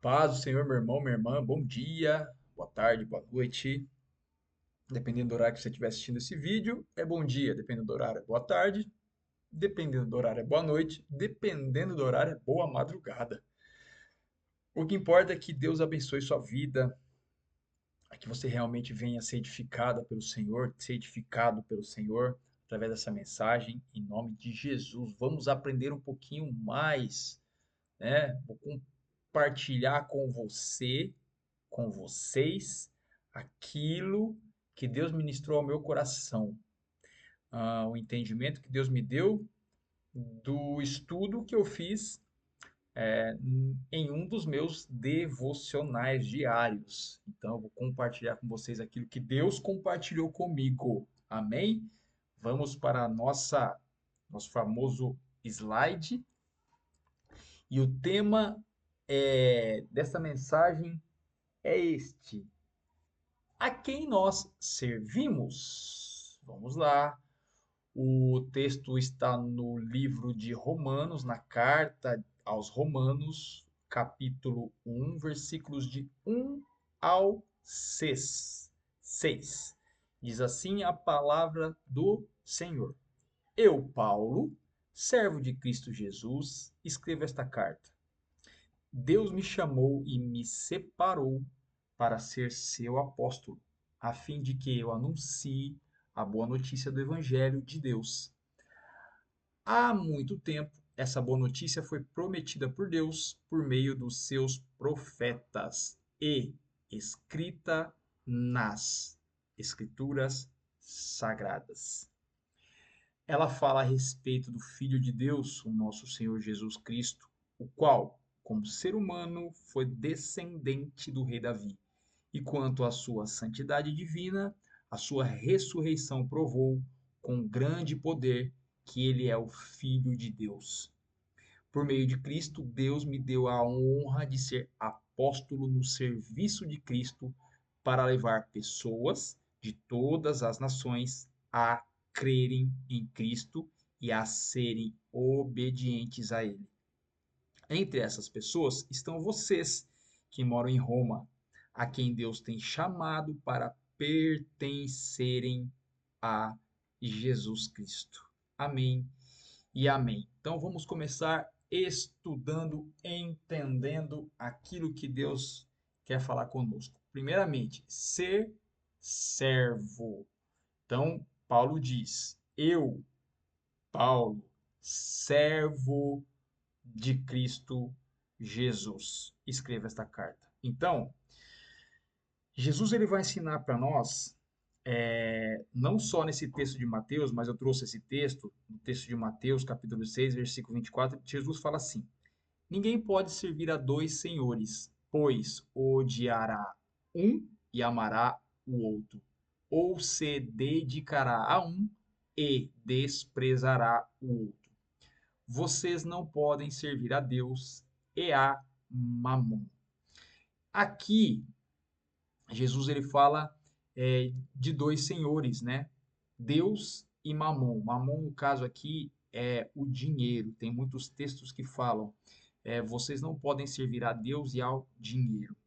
Paz do Senhor, meu irmão, minha irmã, bom dia, boa tarde, boa noite. Dependendo do horário que você estiver assistindo esse vídeo, é bom dia. Dependendo do horário, é boa tarde. Dependendo do horário, é boa noite. Dependendo do horário, é boa madrugada. O que importa é que Deus abençoe sua vida, é que você realmente venha ser edificada pelo Senhor, ser edificado pelo Senhor através dessa mensagem, em nome de Jesus. Vamos aprender um pouquinho mais, né? Vou compartilhar com vocês, aquilo que Deus ministrou ao meu coração, o entendimento que Deus me deu do estudo que eu fiz em um dos meus devocionais diários. Então, eu vou compartilhar com vocês aquilo que Deus compartilhou comigo. Amém? Vamos para a nosso famoso slide. E o tema dessa mensagem é este: a quem nós servimos? Vamos lá. O texto está no livro de Romanos, na carta aos Romanos, capítulo 1, versículos de 1 ao 6. Diz assim a palavra do Senhor: Eu, Paulo, servo de Cristo Jesus, escrevo esta carta. Deus me chamou e me separou para ser seu apóstolo, a fim de que eu anuncie a boa notícia do Evangelho de Deus. Há muito tempo, essa boa notícia foi prometida por Deus por meio dos seus profetas e escrita nas Escrituras Sagradas. Ela fala a respeito do Filho de Deus, o nosso Senhor Jesus Cristo, o qual, como ser humano, foi descendente do rei Davi. E quanto à sua santidade divina, a sua ressurreição provou com grande poder que ele é o Filho de Deus. Por meio de Cristo, Deus me deu a honra de ser apóstolo no serviço de Cristo para levar pessoas de todas as nações a crerem em Cristo e a serem obedientes a Ele. Entre essas pessoas estão vocês que moram em Roma, a quem Deus tem chamado para pertencerem a Jesus Cristo. Amém e amém. Então vamos começar estudando, entendendo aquilo que Deus quer falar conosco. Primeiramente, ser servo. Então, Paulo diz: Eu, Paulo, servo de Cristo Jesus, escreva esta carta. Então, Jesus ele vai ensinar para nós, não só nesse texto de Mateus, mas eu trouxe esse texto, no texto de Mateus, capítulo 6, versículo 24. Jesus fala assim: Ninguém pode servir a dois senhores, pois odiará um e amará o outro, ou se dedicará a um e desprezará o outro. Vocês não podem servir a Deus e a Mamon. Aqui, Jesus ele fala de dois senhores, né? Deus e Mamon. Mamon, no caso aqui, é o dinheiro. Tem muitos textos que falam: vocês não podem servir a Deus e ao dinheiro.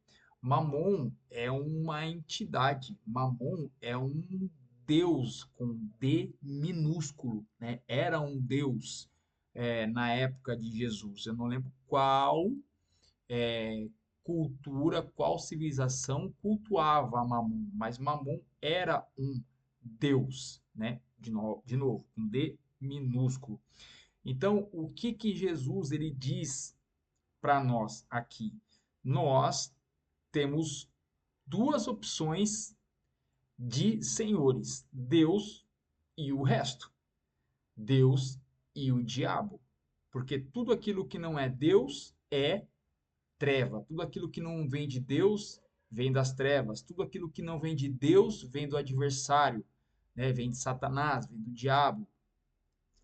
Mamon é uma entidade. Mamon é um deus com D minúsculo, né? Era um deus na época de Jesus. Eu não lembro qual é, cultura, qual civilização cultuava a Mamon, mas Mamon era um deus, né? De novo, um D minúsculo. Então, o que que Jesus ele diz para nós aqui? Nós temos duas opções de senhores: Deus e o resto. Deus e o diabo. Porque tudo aquilo que não é Deus é treva. Tudo aquilo que não vem de Deus vem das trevas. Tudo aquilo que não vem de Deus vem do adversário, né? Vem de Satanás, vem do diabo.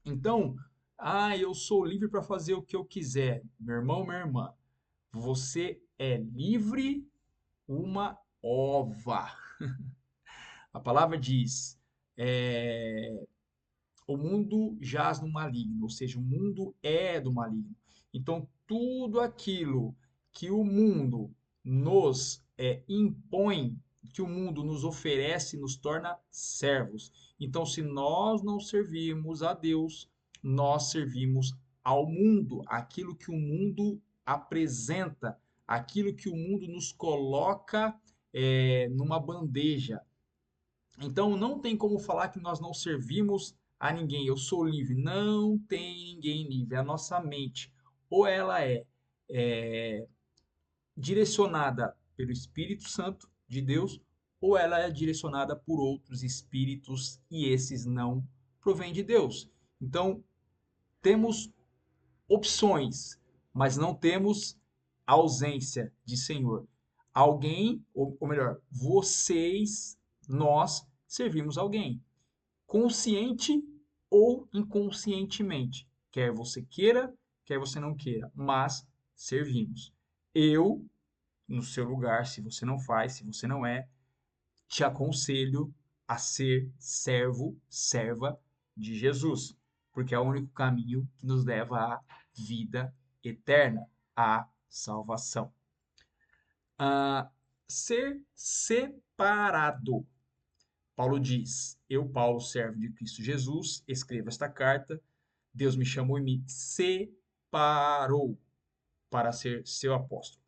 Então, eu sou livre para fazer o que eu quiser. Meu irmão, minha irmã, você é livre uma ova. A palavra diz: é, o mundo jaz no maligno, ou seja, o mundo é do maligno. Então, tudo aquilo que o mundo nos impõe, que o mundo nos oferece, nos torna servos. Então, se nós não servimos a Deus, nós servimos ao mundo, aquilo que o mundo apresenta, aquilo que o mundo nos coloca numa bandeja. Então, não tem como falar que nós não servimos a ninguém. Eu sou livre. Não tem ninguém livre. A nossa mente, ou ela é direcionada pelo Espírito Santo de Deus, ou ela é direcionada por outros espíritos e esses não provêm de Deus. Então, temos opções, mas não temos ausência de Senhor. Alguém, ou melhor, vocês, nós servimos alguém, consciente ou inconscientemente, quer você queira, quer você não queira, mas servimos. Eu, no seu lugar, se você não faz, se você não é, te aconselho a ser servo, serva de Jesus, porque é o único caminho que nos leva à vida eterna, à salvação. Ser separado. Paulo diz: Eu, Paulo, servo de Cristo Jesus, escrevo esta carta. Deus me chamou e me separou para ser seu apóstolo,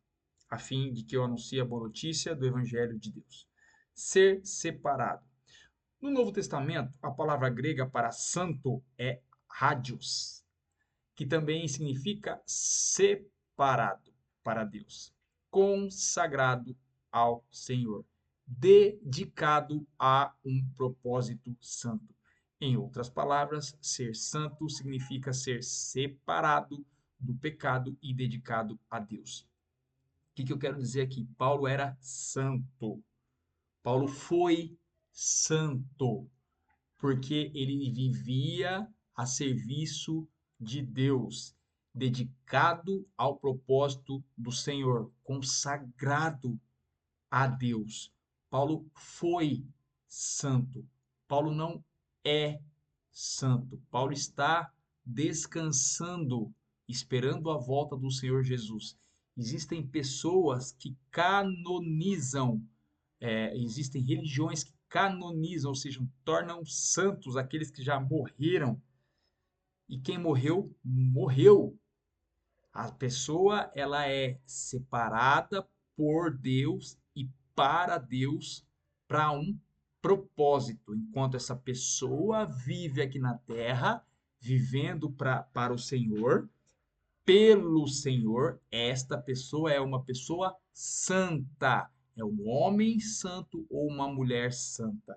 a fim de que eu anuncie a boa notícia do Evangelho de Deus. Ser separado. No Novo Testamento, a palavra grega para santo é hagios, que também significa separado para Deus, consagrado ao Senhor, dedicado a um propósito santo. Em outras palavras, ser santo significa ser separado do pecado e dedicado a Deus. O que eu quero dizer aqui? Paulo era santo. Paulo foi santo, porque ele vivia a serviço de Deus, dedicado ao propósito do Senhor, consagrado a Deus. Paulo foi santo. Paulo não é santo. Paulo está descansando, esperando a volta do Senhor Jesus. Existem pessoas que canonizam, existem religiões que canonizam, ou seja, tornam santos aqueles que já morreram. E quem morreu, morreu. A pessoa ela é separada por Deus e para Deus para um propósito. Enquanto essa pessoa vive aqui na terra, vivendo para o Senhor, pelo Senhor, esta pessoa é uma pessoa santa. É um homem santo ou uma mulher santa.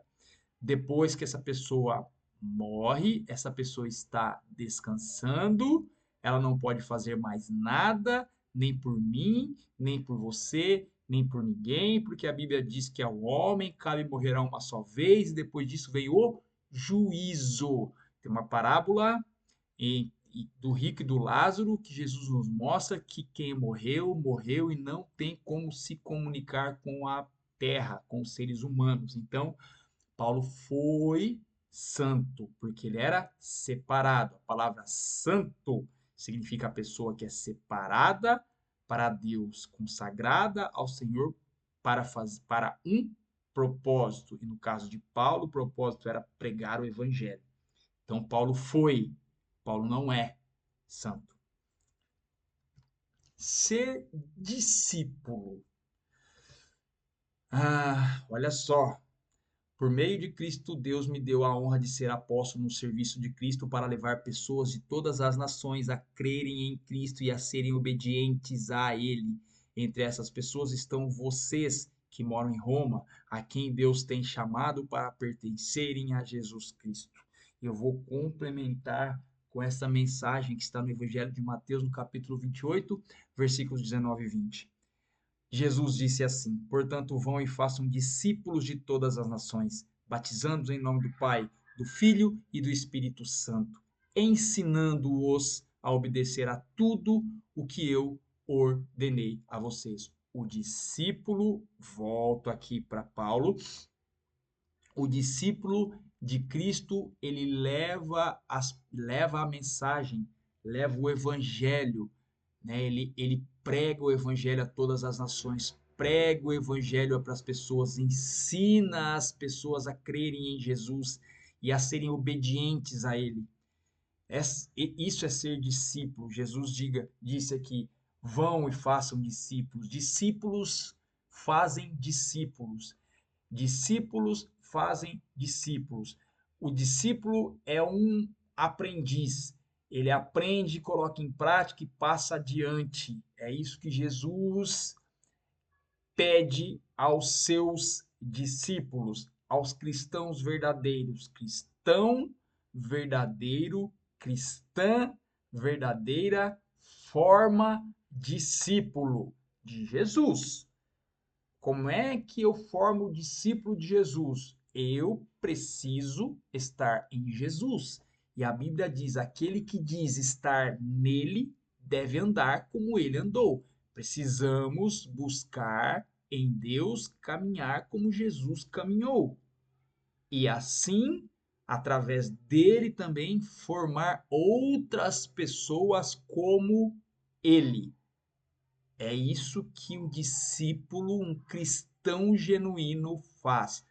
Depois que essa pessoa morre, essa pessoa está descansando, ela não pode fazer mais nada, nem por mim, nem por você, nem por ninguém, porque a Bíblia diz que ao homem cabe morrer uma só vez, e depois disso vem o juízo. Tem uma parábola do rico e do Lázaro que Jesus nos mostra que quem morreu, morreu e não tem como se comunicar com a terra, com os seres humanos. Então, Paulo foi santo, porque ele era separado. A palavra santo significa a pessoa que é separada para Deus, consagrada ao Senhor para um propósito. E no caso de Paulo, o propósito era pregar o evangelho. Então, Paulo foi, Paulo não é santo. Ser discípulo. Olha só, por meio de Cristo, Deus me deu a honra de ser apóstolo no serviço de Cristo para levar pessoas de todas as nações a crerem em Cristo e a serem obedientes a Ele. Entre essas pessoas estão vocês que moram em Roma, a quem Deus tem chamado para pertencerem a Jesus Cristo. Eu vou complementar com essa mensagem que está no Evangelho de Mateus, no capítulo 28, versículos 19 e 20. Jesus disse assim: Portanto, vão e façam discípulos de todas as nações, batizando-os em nome do Pai, do Filho e do Espírito Santo, ensinando-os a obedecer a tudo o que eu ordenei a vocês. O discípulo, volto aqui para Paulo, o discípulo de Cristo, ele leva a mensagem, leva o evangelho, né? Ele prega o evangelho a todas as nações, prega o evangelho para as pessoas, ensina as pessoas a crerem em Jesus e a serem obedientes a ele. Isso é ser discípulo. Jesus disse aqui: vão e façam discípulos. Discípulos fazem discípulos. Discípulos fazem discípulos. O discípulo é um aprendiz. Ele aprende, coloca em prática e passa adiante. É isso que Jesus pede aos seus discípulos, aos cristãos verdadeiros. Cristão verdadeiro, cristã verdadeira, forma discípulo de Jesus. Como é que eu formo o discípulo de Jesus? Eu preciso estar em Jesus. E a Bíblia diz: aquele que diz estar nele deve andar como ele andou. Precisamos buscar em Deus caminhar como Jesus caminhou. E assim, através dele também, formar outras pessoas como ele. É isso que um discípulo, um cristão genuíno faz.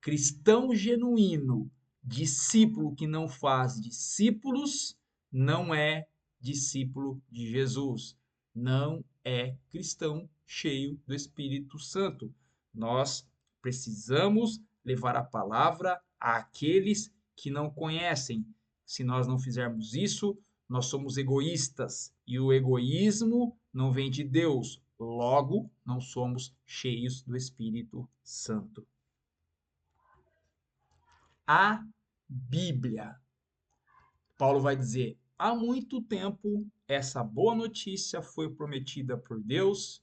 Cristão genuíno, discípulo que não faz discípulos, não é discípulo de Jesus. Não é cristão cheio do Espírito Santo. Nós precisamos levar a palavra àqueles que não conhecem. Se nós não fizermos isso, nós somos egoístas e o egoísmo não vem de Deus. Logo, não somos cheios do Espírito Santo. A Bíblia. Paulo vai dizer: há muito tempo essa boa notícia foi prometida por Deus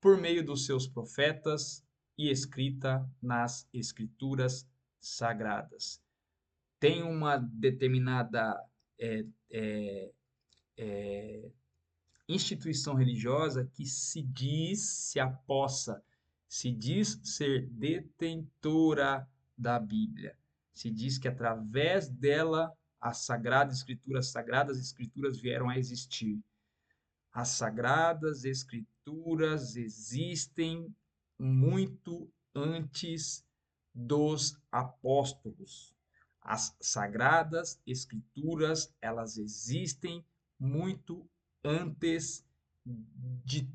por meio dos seus profetas e escrita nas Escrituras Sagradas. Tem uma determinada é, é, instituição religiosa que se apossa, se diz ser detentora da Bíblia. Se diz que através dela as sagradas escrituras vieram a existir. As sagradas escrituras existem muito antes dos apóstolos. As sagradas escrituras, elas existem muito antes de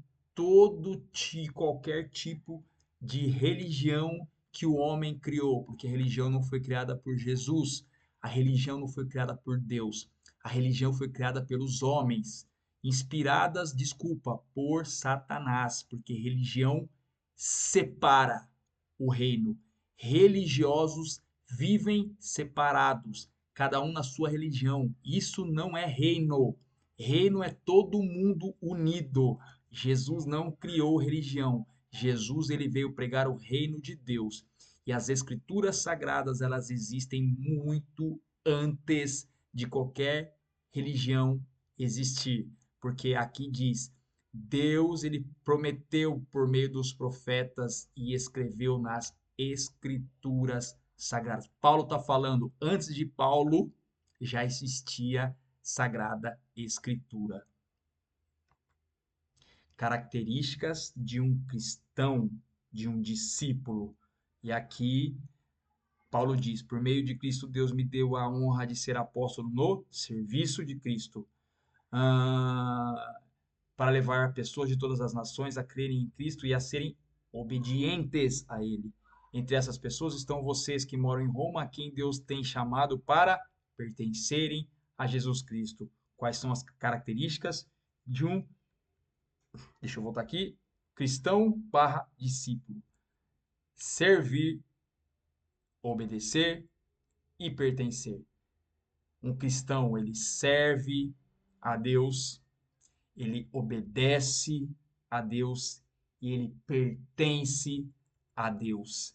qualquer tipo de religião que o homem criou, porque a religião não foi criada por Jesus, a religião não foi criada por Deus, a religião foi criada pelos homens, inspiradas, desculpa, por Satanás, porque religião separa o reino. Religiosos vivem separados, cada um na sua religião. Isso não é reino. Reino é todo mundo unido. Jesus não criou religião. Jesus ele veio pregar o reino de Deus. E as escrituras sagradas, elas existem muito antes de qualquer religião existir, porque aqui diz: Deus ele prometeu por meio dos profetas e escreveu nas escrituras sagradas. Paulo está falando, antes de Paulo já existia sagrada escritura. Características de um cristão, de um discípulo. E aqui Paulo diz: por meio de Cristo, Deus me deu a honra de ser apóstolo no serviço de Cristo. Para levar pessoas de todas as nações a crerem em Cristo e a serem obedientes a Ele. Entre essas pessoas estão vocês que moram em Roma, a quem Deus tem chamado para pertencerem a Jesus Cristo. Quais são as características de um, deixa eu voltar aqui, cristão barra discípulo? Servir, obedecer e pertencer. Um cristão, ele serve a Deus, ele obedece a Deus e ele pertence a Deus.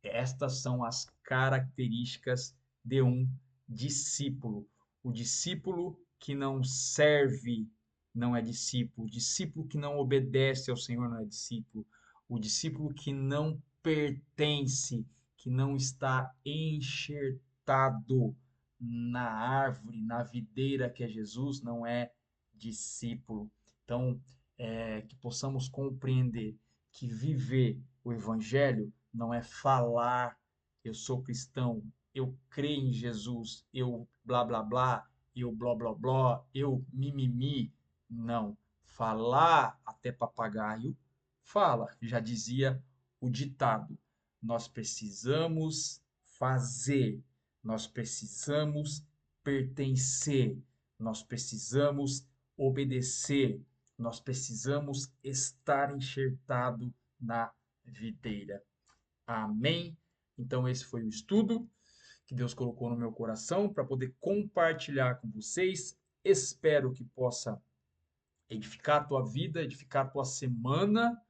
Estas são as características de um discípulo. O discípulo que não serve não é discípulo. O discípulo que não obedece ao Senhor não é discípulo. O discípulo que não pertence, que não está enxertado na árvore, na videira que é Jesus, não é discípulo. Então, que possamos compreender que viver o Evangelho não é falar, eu sou cristão, eu creio em Jesus, eu blá blá blá, eu blá blá blá, eu mimimi. Não. Falar até papagaio fala, já dizia o ditado. Nós precisamos fazer, nós precisamos pertencer, nós precisamos obedecer, nós precisamos estar enxertado na videira. Amém? Então, esse foi o estudo que Deus colocou no meu coração para poder compartilhar com vocês. Espero que possa edificar a tua vida, edificar a tua semana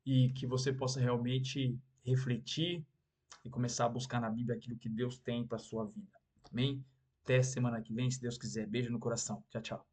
e que você possa realmente refletir e começar a buscar na Bíblia aquilo que Deus tem para a sua vida. Amém? Até semana que vem, se Deus quiser. Beijo no coração. Tchau, tchau.